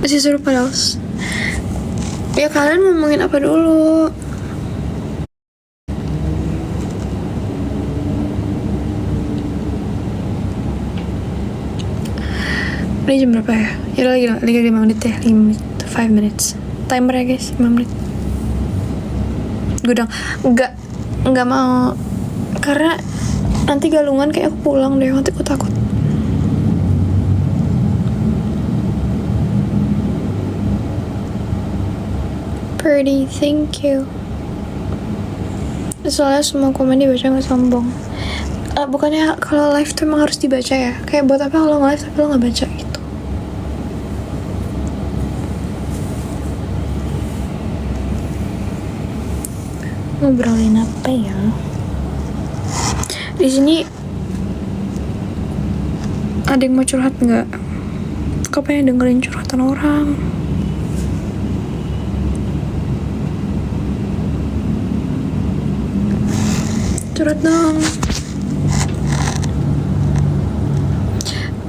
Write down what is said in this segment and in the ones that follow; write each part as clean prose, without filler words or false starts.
Masih suruh padahal. Ya kalian ngomongin apa dulu? Ini jam berapa ya? Ya lagi 5 menit ya, 5 menit, 5 minutes. Timer ya guys, 5 menit. Gue udah nggak mau, karena nanti galungan kayak aku pulang deh, nanti aku takut. Pretty, thank you. Soalnya semua komen dibaca nggak sombong. Bukannya kalau live tuh emang harus dibaca ya? Kayak buat apa kalau nge-live tapi lo nggak baca gitu? Ngobrolin apa ya? Di sini ada yang mau curhat nggak? Kau pengen dengerin curhatan orang? Curhat dong.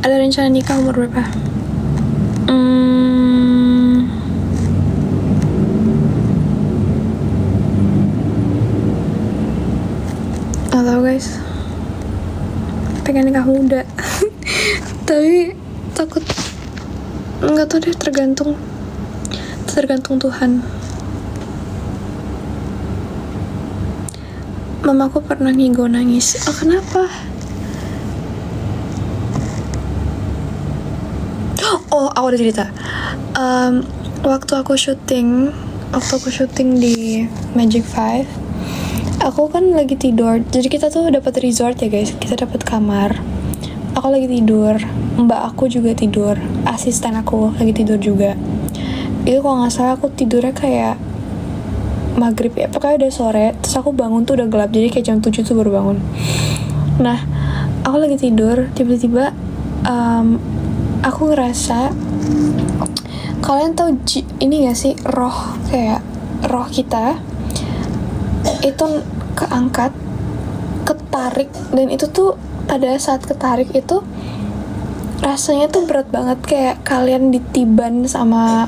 Ada rencana nikah umur berapa? Gak tau guys. Pengen nikah muda. Tapi takut. Gak tau deh, tergantung Tuhan. Mamaku pernah ngigo nangis. Oh kenapa? Oh aku ada cerita. Waktu aku syuting di Magic 5, aku kan lagi tidur. Jadi kita tuh dapat resort ya guys. Kita dapat kamar. Aku lagi tidur. Mbak aku juga tidur. Asisten aku lagi tidur juga. Itu kalau nggak salah aku tidurnya kayak maghrib ya, pokoknya udah sore. Terus aku bangun tuh udah gelap, jadi kayak jam 7 tuh baru bangun. Nah aku lagi tidur, tiba-tiba aku ngerasa, kalian tahu ini gak sih, kayak roh kita itu keangkat, ketarik, dan itu tuh pada saat ketarik itu rasanya tuh berat banget, kayak kalian ditiban sama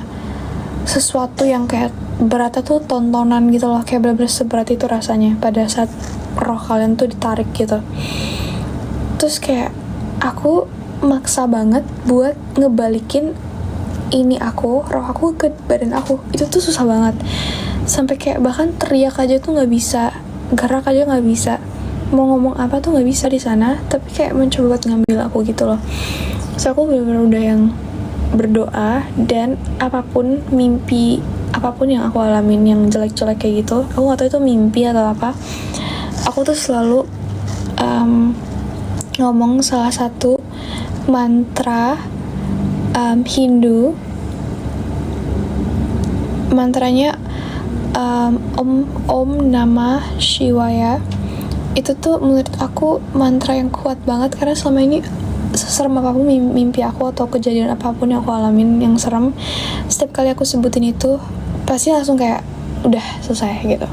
sesuatu yang kayak beratnya tuh tontonan gitu loh, kayak bener-bener seberat itu rasanya pada saat roh kalian tuh ditarik gitu. Terus kayak aku maksa banget buat ngebalikin roh aku ke badan aku. Itu tuh susah banget, sampai kayak bahkan teriak aja tuh nggak bisa, gerak aja nggak bisa, mau ngomong apa tuh nggak bisa di sana. Tapi kayak mencoba buat ngambil aku gitu loh. So aku bener-bener udah yang berdoa, dan mimpi apapun yang aku alamin yang jelek-jelek kayak gitu, aku gak tahu itu mimpi atau apa, aku tuh selalu ngomong salah satu mantra Hindu. Mantranya Om Namah Shivaya. Itu tuh menurut aku mantra yang kuat banget, karena selama ini seserem apapun mimpi aku atau kejadian apapun yang aku alamin yang serem, setiap kali aku sebutin itu pasti langsung kayak udah selesai gitu.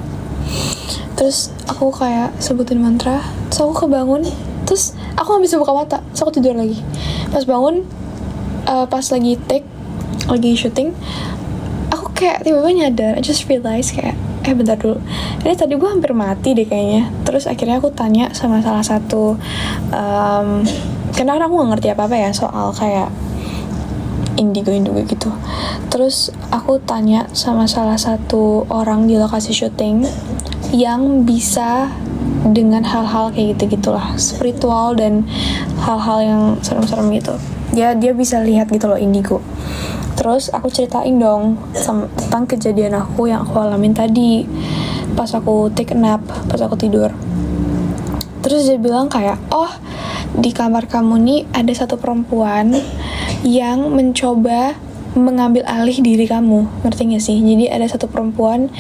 Terus aku kayak sebutin mantra, terus aku kebangun, terus aku gak bisa buka mata, terus aku tidur lagi. Pas bangun, pas lagi syuting, aku kayak tiba-tiba nyadar, I just realize kayak bentar dulu, ini tadi gue hampir mati deh kayaknya. Terus akhirnya aku tanya sama salah satu karena aku gak ngerti apa-apa ya soal kayak indigo gitu. Terus aku tanya sama salah satu orang di lokasi syuting yang bisa dengan hal-hal kayak gitu-gitulah, spiritual dan hal-hal yang serem-serem gitu. Dia bisa lihat gitu loh indigo. Terus aku ceritain dong tentang kejadian aku yang aku alamin tadi pas aku take a nap, pas aku tidur. Terus dia bilang kayak, oh di kamar kamu nih ada satu perempuan yang mencoba mengambil alih diri kamu, ngerti gak sih? Jadi ada satu perempuan,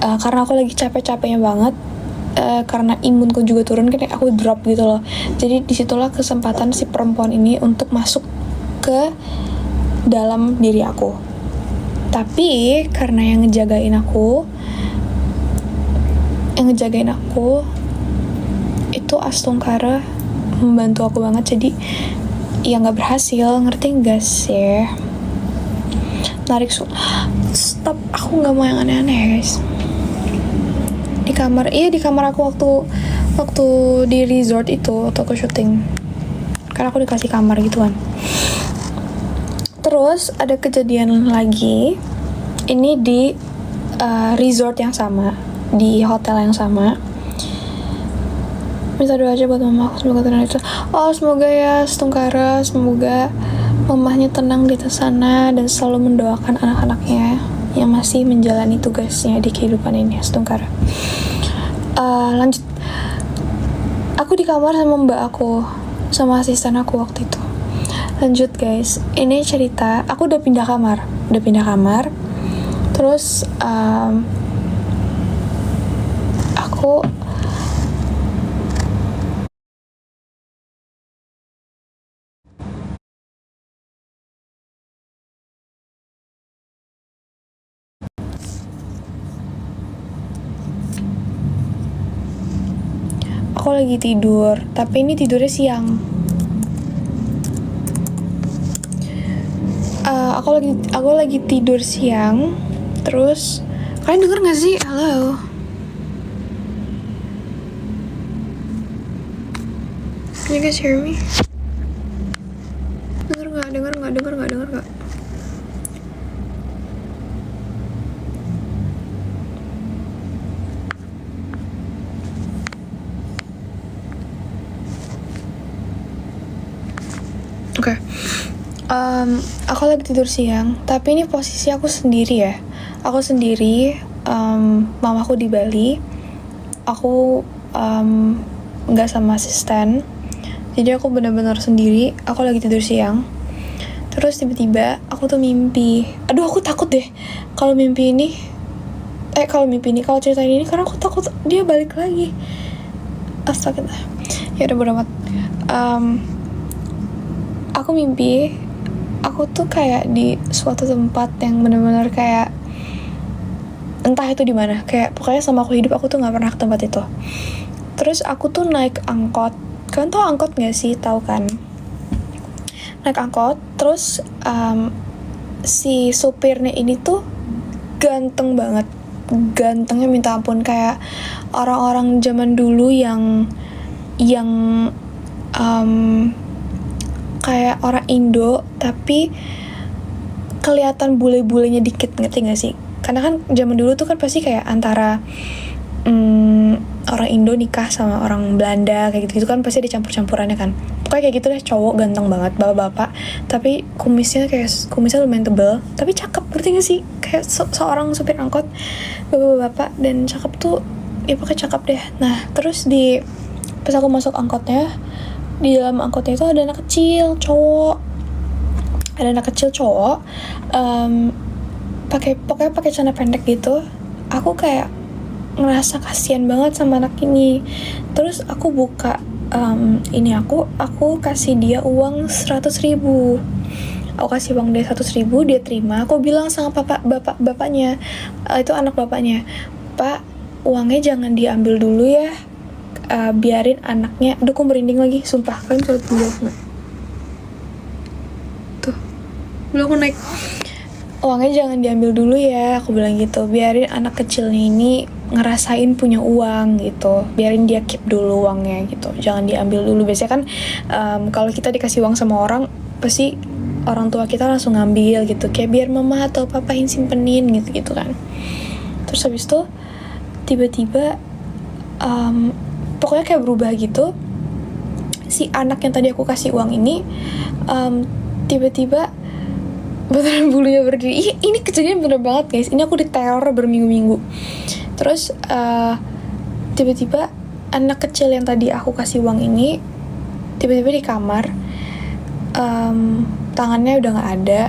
karena aku lagi capek-capeknya banget, karena imunku juga turun, kayak aku drop gitu loh. Jadi disitulah kesempatan si perempuan ini untuk masuk ke dalam diri aku. Tapi karena yang ngejagain aku itu Astungkara membantu aku banget, jadi ya nggak berhasil, ngerti nggak sih? Stop, aku nggak mau yang aneh-aneh ya guys. Di kamar aku waktu di resort itu, waktu aku syuting, karena aku dikasih kamar gitu kan. Terus ada kejadian lagi, ini di resort yang sama, di hotel yang sama. Minta doa aja buat mama aku, semoga tenang itu. Semoga ya Setungkara, semoga mamahnya tenang di sana dan selalu mendoakan anak-anaknya yang masih menjalani tugasnya di kehidupan ini, Setungkara. Lanjut, aku di kamar sama mbak aku, sama asisten aku waktu itu. Lanjut guys, ini cerita, aku udah pindah kamar. Terus aku lagi tidur, tapi ini tidurnya siang. Aku lagi tidur siang. Terus kalian denger nggak sih? Halo. Can you guys hear me? Denger nggak? Oke. Aku lagi tidur siang, tapi ini posisi aku sendiri ya. Aku sendiri, mamaku di Bali. Aku nggak sama asisten. Jadi aku benar-benar sendiri. Aku lagi tidur siang. Terus tiba-tiba aku tuh mimpi. Aduh, aku takut deh kalau ceritain ini, karena aku takut dia balik lagi. Astagfirullah. Ya udah bodo amat. Aku mimpi aku tuh kayak di suatu tempat yang benar-benar kayak entah itu di mana, kayak pokoknya selama aku hidup aku tuh nggak pernah ke tempat itu. Terus aku tuh naik angkot. Kalian tau angkot nggak sih? Tahu kan? Naik angkot, terus si supirnya ini tuh ganteng banget, gantengnya minta ampun, kayak orang-orang zaman dulu yang kayak orang Indo tapi kelihatan bule-bulenya dikit, ngerti gak sih? Karena kan zaman dulu tuh kan pasti kayak antara orang Indo nikah sama orang Belanda kayak gitu kan, pasti ada campur-campurannya kan. Pokoknya kayak gitu deh, cowok ganteng banget, bapak-bapak, tapi kumisnya lumayan tebel, tapi cakep, ngerti gak sih? Kayak seorang supir angkot, bapak-bapak dan cakep tuh, ya pokoknya cakep deh. Nah terus pas aku masuk angkotnya, di dalam angkotnya itu ada anak kecil cowok, pakai celana pendek gitu. Aku kayak ngerasa kasihan banget sama anak ini. Terus aku buka aku kasih dia uang 100.000. Aku kasih uang dia 100.000, dia terima. Aku bilang sama bapaknya, itu anak bapaknya, Pak, uangnya jangan diambil dulu ya, biarin anaknya. Aduh, aku merinding lagi, sumpah. Kalian coba lihat nggak? Tuh, belum aku naik. Uangnya jangan diambil dulu ya, aku bilang gitu. Biarin anak kecilnya ini ngerasain punya uang gitu. Biarin dia keep dulu uangnya gitu. Jangan diambil dulu. Biasanya kan kalau kita dikasih uang sama orang, pasti orang tua kita langsung ngambil gitu. Kayak biar mama atau papa yang simpenin gitu kan. Terus habis itu tiba-tiba pokoknya kayak berubah gitu. Si anak yang tadi aku kasih uang ini tiba-tiba beneran bulunya berdiri. Ini kejadian bener banget guys. Ini aku diteror berminggu-minggu. Terus tiba-tiba anak kecil yang tadi aku kasih uang ini tiba-tiba di kamar, tangannya udah gak ada.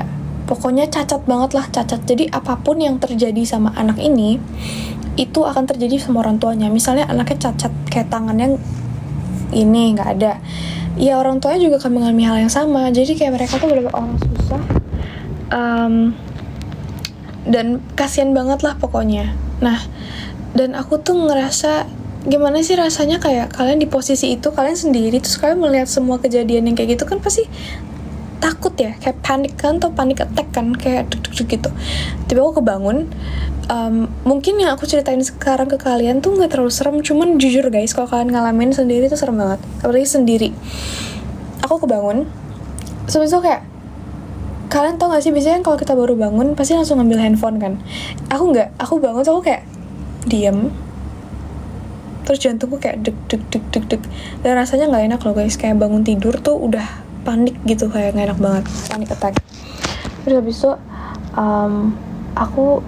Pokoknya cacat banget lah, cacat. Jadi apapun yang terjadi sama anak ini itu akan terjadi sama orang tuanya. Misalnya anaknya cacat kayak tangannya ini nggak ada, ya orang tuanya juga akan mengalami hal yang sama. Jadi kayak mereka tuh bener-bener orang susah, dan kasihan banget lah pokoknya. Nah, dan aku tuh ngerasa gimana sih rasanya kayak kalian di posisi itu, kalian sendiri, terus kalian melihat semua kejadian yang kayak gitu kan pasti takut ya, kayak panik kan, atau panik attack kan, kayak deg-deg gitu. Tiba aku kebangun. Mungkin yang aku ceritain sekarang ke kalian tuh nggak terlalu serem, cuman jujur guys, kalau kalian ngalamin sendiri tuh serem banget, apalagi sendiri. Aku kebangun, terus itu kayak, kalian tau gak sih biasanya kalau kita baru bangun pasti langsung ngambil handphone kan? Aku nggak, aku bangun tuh aku kayak diem, terus jantungku kayak deg deg deg deg deg, dan rasanya nggak enak loh guys, kayak bangun tidur tuh udah panik gitu, kayak nggak enak banget, panik attack. Terus habis itu aku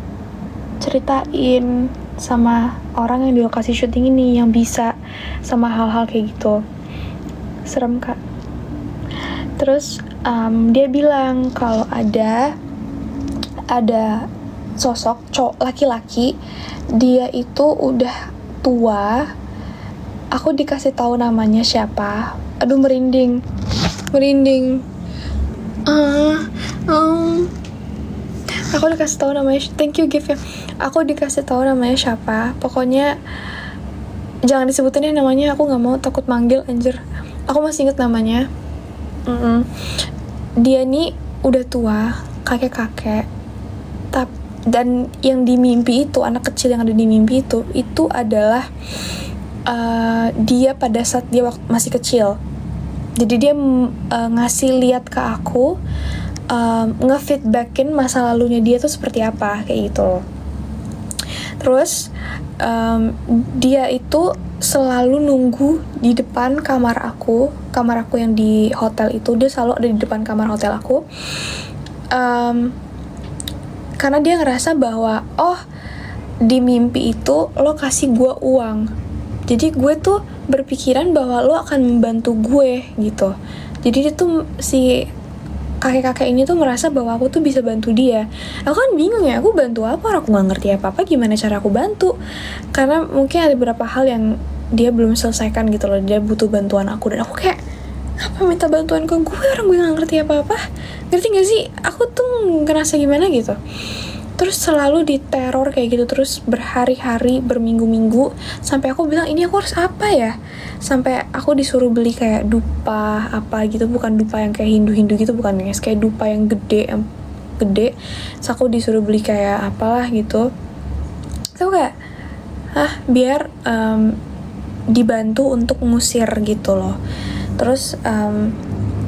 ceritain sama orang yang di lokasi syuting ini yang bisa sama hal-hal kayak gitu. Serem kak. Terus dia bilang kalau ada sosok cowok laki-laki, dia itu udah tua. Aku dikasih tahu namanya siapa. Aduh merinding. Aku dikasih tahu namanya, thank you gift ya. Aku dikasih tahu namanya siapa. Pokoknya jangan disebutin ya namanya, aku nggak mau, takut manggil anjir. Aku masih inget namanya. Dia nih udah tua, kakek-kakek. Dan yang di mimpi itu, anak kecil yang ada di mimpi itu adalah dia pada saat dia masih kecil. Jadi dia ngasih lihat ke aku, nge-feedbackin masa lalunya dia tuh seperti apa, kayak gitu. Terus dia itu selalu nunggu di depan kamar aku yang di hotel itu. Dia selalu ada di depan kamar hotel aku, karena dia ngerasa bahwa di mimpi itu lo kasih gue uang, jadi gue tuh berpikiran bahwa lo akan membantu gue gitu. Jadi dia tuh, si kakek-kakek ini tuh merasa bahwa aku tuh bisa bantu dia. Aku kan bingung ya, aku bantu apa? Aku gak ngerti apa-apa, gimana cara aku bantu? Karena mungkin ada beberapa hal yang dia belum selesaikan gitu loh, dia butuh bantuan aku. Dan aku kayak, apa minta bantuan ke gue, orang gue gak ngerti apa-apa? Ngerti gak sih? Aku tuh ngerasa gimana gitu. Terus selalu diteror kayak gitu, terus berhari-hari, berminggu-minggu, sampai aku bilang, ini aku harus apa ya? Sampai aku disuruh beli kayak dupa apa gitu, bukan dupa yang kayak Hindu-Hindu gitu, bukan guys, kayak dupa yang gede. Terus aku disuruh beli kayak apalah gitu. Terus aku kayak, biar dibantu untuk ngusir gitu loh. Terus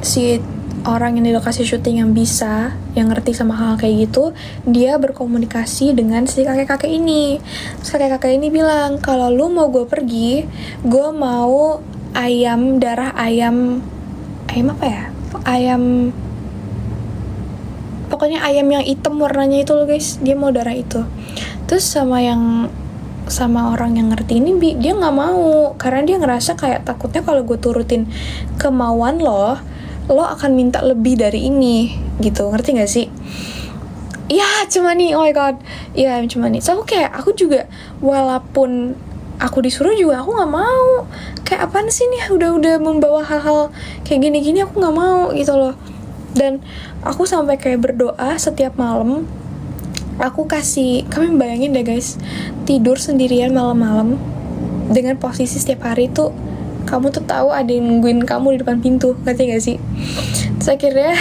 si orang yang di lokasi syuting yang ngerti sama hal kayak gitu, dia berkomunikasi dengan si kakek-kakek ini. Terus kakek-kakek ini bilang, kalau lu mau gue pergi, gue mau darah ayam apa ya? Pokoknya ayam yang hitam warnanya itu loh guys, dia mau darah itu. Terus sama orang yang ngerti ini, dia nggak mau, karena dia ngerasa kayak takutnya kalau gue turutin kemauan lo akan minta lebih dari ini gitu, ngerti gak sih? Ya cuma nih, oh my god, ya cuma nih. So aku juga walaupun aku disuruh juga aku nggak mau. Kayak apaan sih nih, udah membawa hal-hal kayak gini-gini, aku nggak mau gitu loh. Dan aku sampai kayak berdoa setiap malam. Kami bayangin deh guys, tidur sendirian malam-malam dengan posisi setiap hari tuh kamu tuh tahu ada yang nungguin kamu di depan pintu, ngerti gak sih? Terus akhirnya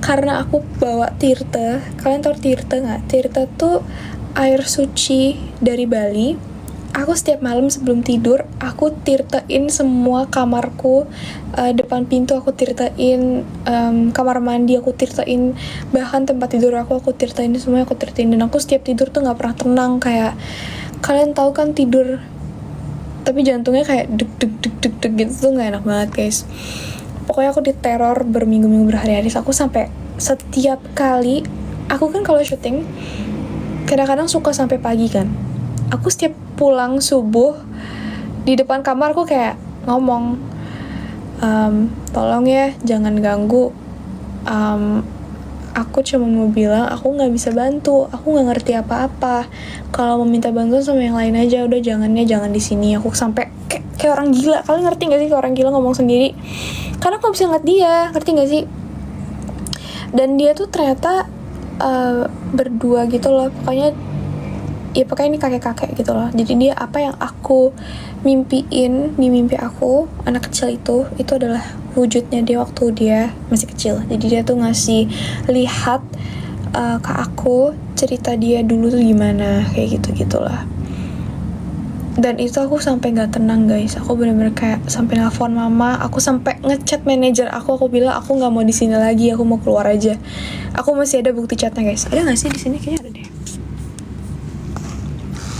karena aku bawa tirta, kalian tahu tirta nggak? Tirta tuh air suci dari Bali. Aku setiap malam sebelum tidur, aku tirtain semua kamarku, depan pintu aku tirtain, kamar mandi aku tirtain, bahkan tempat tidur aku tirtain, semuanya aku tirtain. Dan aku setiap tidur tuh nggak pernah tenang, kayak kalian tahu kan tidur tapi jantungnya kayak deg gitu tuh nggak enak banget guys. Pokoknya aku diteror berminggu-minggu, berhari-hari. Aku sampai setiap kali aku kan kalau syuting kadang-kadang suka sampai pagi kan. Aku setiap pulang subuh di depan kamar aku kayak ngomong, tolong ya jangan ganggu, aku cuma mau bilang aku nggak bisa bantu, aku nggak ngerti apa-apa. Kalau mau minta bantuan sama yang lain aja, udah jangan di sini. Aku sampai kayak orang gila. Kalian ngerti nggak sih kayak orang gila ngomong sendiri? Karena aku nggak bisa ngeliat dia, ngerti nggak sih? Dan dia tuh ternyata berdua gitu loh. Pokoknya ya pokoknya ini kakek-kakek gitu loh. Jadi dia apa yang aku mimpiin di mimpi aku anak kecil itu adalah wujudnya dia waktu dia masih kecil. Jadi dia tuh ngasih lihat ke aku cerita dia dulu tuh gimana, kayak gitu-gitulah. Dan itu aku sampai nggak tenang guys, aku bener-bener kayak sampai nelfon mama, aku sampai ngechat manajer aku bilang aku nggak mau di sini lagi, aku mau keluar aja. Aku masih ada bukti chatnya guys, ada nggak sih di sini? Kayaknya ada deh.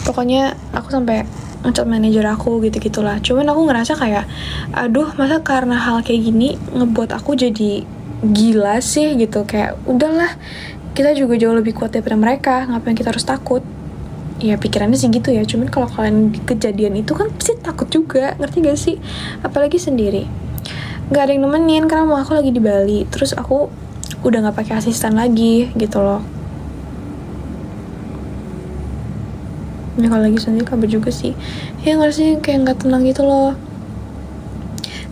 Pokoknya aku sampai ngechat manajer aku gitu-gitulah. Cuman aku ngerasa kayak, aduh masa karena hal kayak gini ngebuat aku jadi gila sih gitu, kayak udahlah kita juga jauh lebih kuat daripada mereka, ngapain kita harus takut? Ya pikirannya sih gitu ya, cuman kalau kalian kejadian itu kan pasti takut juga, ngerti gak sih? Apalagi sendiri, nggak ada yang nemenin karena mau aku lagi di Bali, terus aku udah nggak pakai asisten lagi gitu loh. Ya kalau lagi sendiri kabar juga sih, ya nggak sih, kayak nggak tenang gitu loh.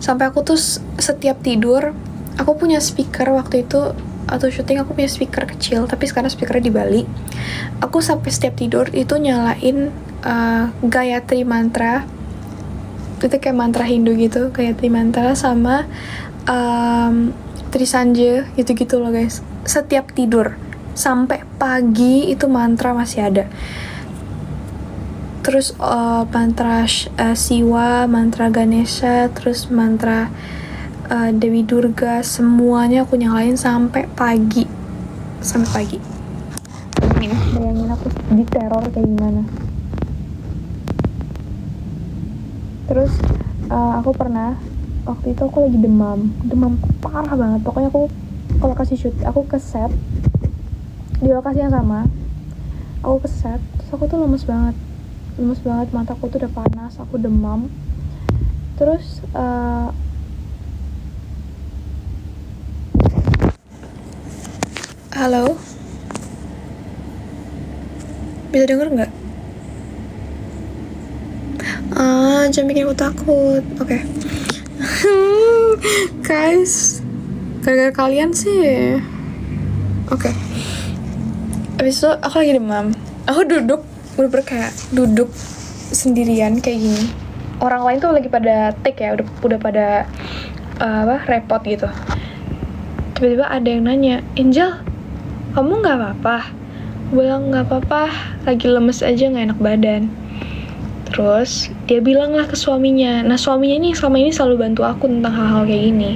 Sampai aku tuh setiap tidur, aku punya speaker waktu itu atau syuting, aku punya speaker kecil, tapi sekarang speakernya di Bali. Aku sampai setiap tidur itu nyalain Gayatri mantra, itu kayak mantra Hindu gitu, Gayatri mantra sama Trisanja gitu-gitu loh guys. Setiap tidur sampai pagi itu mantra masih ada. Terus mantra Siwa, mantra Ganesha, terus mantra Dewi Durga, semuanya aku nyalain sampai pagi. Bayangin aku diteror kayak gimana. Terus aku pernah waktu itu aku lagi demam parah banget. Pokoknya aku ke lokasi shoot, aku ke set di lokasi yang sama, aku ke set, terus aku tuh lemes banget, mataku tuh udah panas, aku demam. Terus halo, bisa denger nggak? Jangan bikin aku takut, oke. Guys, gara-gara kalian sih. Oke. Abis itu aku lagi demam, aku duduk, bener-bener kayak duduk sendirian kayak gini. Orang lain tuh lagi pada take ya, udah pada repot gitu. Tiba-tiba ada yang nanya, Angel, kamu nggak apa-apa? Aku bilang nggak apa-apa, lagi lemes aja, nggak enak badan. Terus dia bilang lah ke suaminya. Nah suaminya ini selama ini selalu bantu aku tentang hal-hal kayak gini.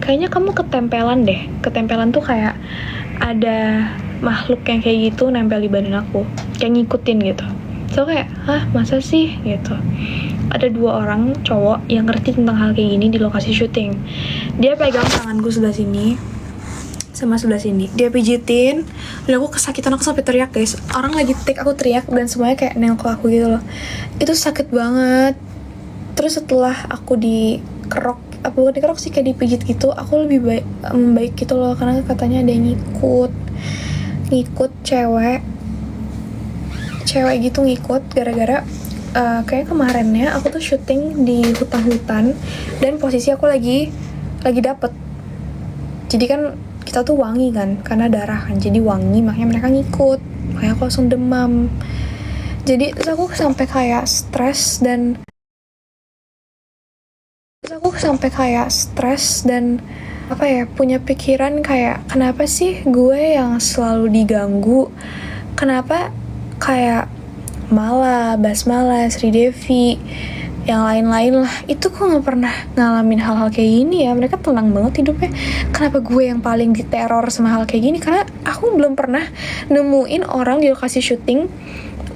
Kayaknya kamu ketempelan deh. Ketempelan tuh kayak ada makhluk yang kayak gitu nempel di badan aku, kayak ngikutin gitu. So kayak, hah masa sih gitu. Ada 2 orang cowok yang ngerti tentang hal kayak gini di lokasi syuting. Dia pegang tanganku sebelah sini sama sebelah sini, dia pijitin, dan aku kesakitan, aku sampai teriak guys. Orang lagi take, aku teriak dan semuanya kayak nengok aku gitu loh. Itu sakit banget. Terus setelah aku dikerok, bukan dikerok sih, kayak dipijit gitu, aku lebih baik gitu loh, karena katanya ada yang ngikut cewek gitu, ngikut gara-gara kayak kemarinnya aku tuh syuting di hutan dan posisi aku lagi dapet. Jadi kan kita tuh wangi kan, karena darah kan, jadi wangi, makanya mereka ngikut, makanya aku langsung demam. Jadi terus aku sampai kayak stres dan apa ya, punya pikiran kayak kenapa sih gue yang selalu diganggu, kenapa kayak Mala, Basmala, Sri Devi, yang lain-lain lah, itu kok nggak pernah ngalamin hal-hal kayak gini ya. Mereka tenang banget hidupnya, kenapa gue yang paling diteror sama hal kayak gini? Karena aku belum pernah nemuin orang di lokasi syuting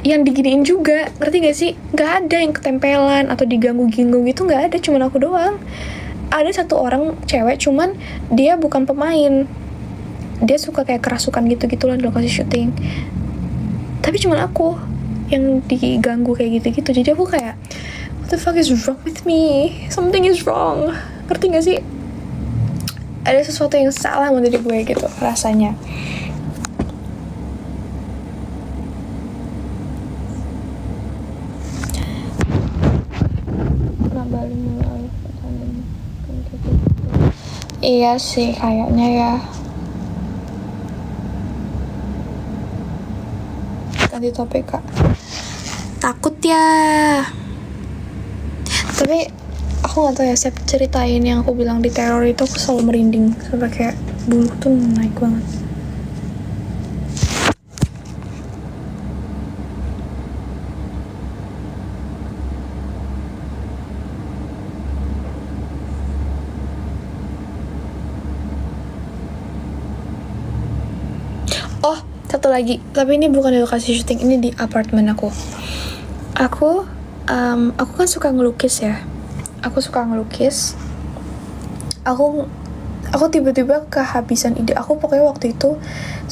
yang diginiin juga, ngerti gak sih? Gak ada yang ketempelan atau diganggu-ganggu gitu, gak ada, cuman aku doang. Ada 1 orang cewek, cuman dia bukan pemain, dia suka kayak kerasukan gitu-gitulah di lokasi syuting, tapi cuman aku yang diganggu kayak gitu-gitu. Jadi aku kayak, what the fuck is wrong with me? Something is wrong. Ngerti gak sih? Ada sesuatu yang salah sama diri gue gitu rasanya. Iya sih kayaknya ya. ganti topik kak. Takut ya. Tapi aku nggak tahu ya, setiap ceritain yang aku bilang di teror itu aku selalu merinding sampai kayak bulu tuh naik banget. Oh, satu lagi, tapi ini bukan di lokasi syuting, ini di apartemen aku. Aku kan suka ngelukis ya. Aku suka ngelukis. Aku tiba-tiba kehabisan ide. Aku pokoknya waktu itu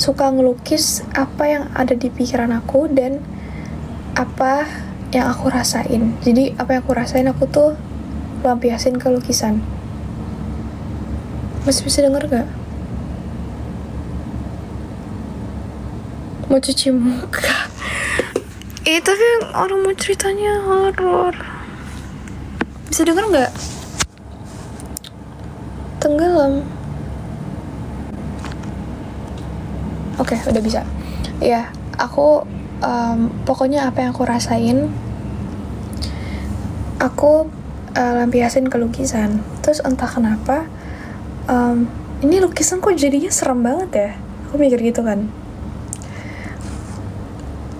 suka ngelukis apa yang ada di pikiran aku dan apa yang aku rasain. Jadi apa yang aku rasain aku tuh lampiasin ke lukisan. Masih bisa denger gak? Mau cuci muka. Tapi orang mau ceritanya horor. Bisa denger nggak? Tenggelam. Oke, udah bisa. Ya, aku pokoknya apa yang aku rasain, aku lampiasin ke lukisan. Terus entah kenapa, ini lukisan kok jadinya serem banget ya? Aku mikir gitu kan.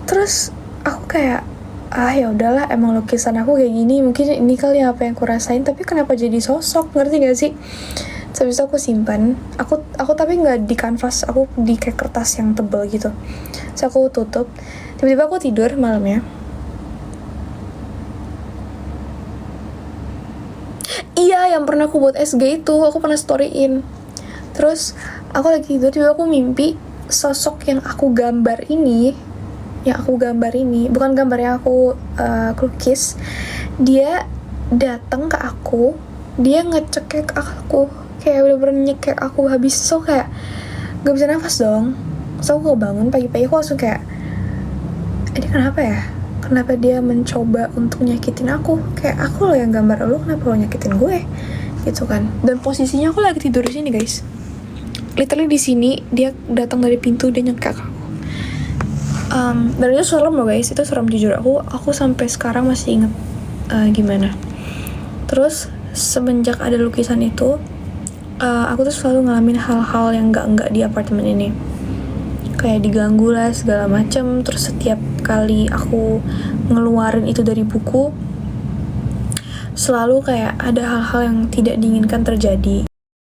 Terus aku kayak ya udahlah, emang lukisan aku kayak gini, mungkin ini kali apa yang aku rasain, tapi kenapa jadi sosok, ngerti gak sih? Habis itu aku simpan, aku tapi nggak di kanvas, aku di kayak kertas yang tebel gitu. Terus aku tutup, tiba-tiba aku tidur malamnya. Iya, yang pernah aku buat SG itu, aku pernah storyin. Terus aku lagi tidur, tiba-tiba aku mimpi sosok yang aku gambar ini, bukan gambar yang aku lukis. Dia datang ke aku, dia ngecekek aku, kayak bener-bener nyekek aku habis. So kayak gak bisa nafas dong. So aku bangun pagi-pagi, aku langsung kayak, ini kenapa ya? Kenapa dia mencoba untuk nyakitin aku? Kayak aku loh yang gambar lu, kenapa lo nyakitin gue? Gitu kan. Dan posisinya aku lagi tidur di sini guys. Literally di sini, dia datang dari pintu, dia nyekek aku. Dan itu serem loh guys, itu serem jujur. Aku sampai sekarang masih inget gimana. Terus semenjak ada lukisan itu, aku tuh selalu ngalamin hal-hal yang enggak di apartemen ini. Kayak diganggu lah segala macam. Terus setiap kali aku ngeluarin itu dari buku, selalu kayak ada hal-hal yang tidak diinginkan terjadi.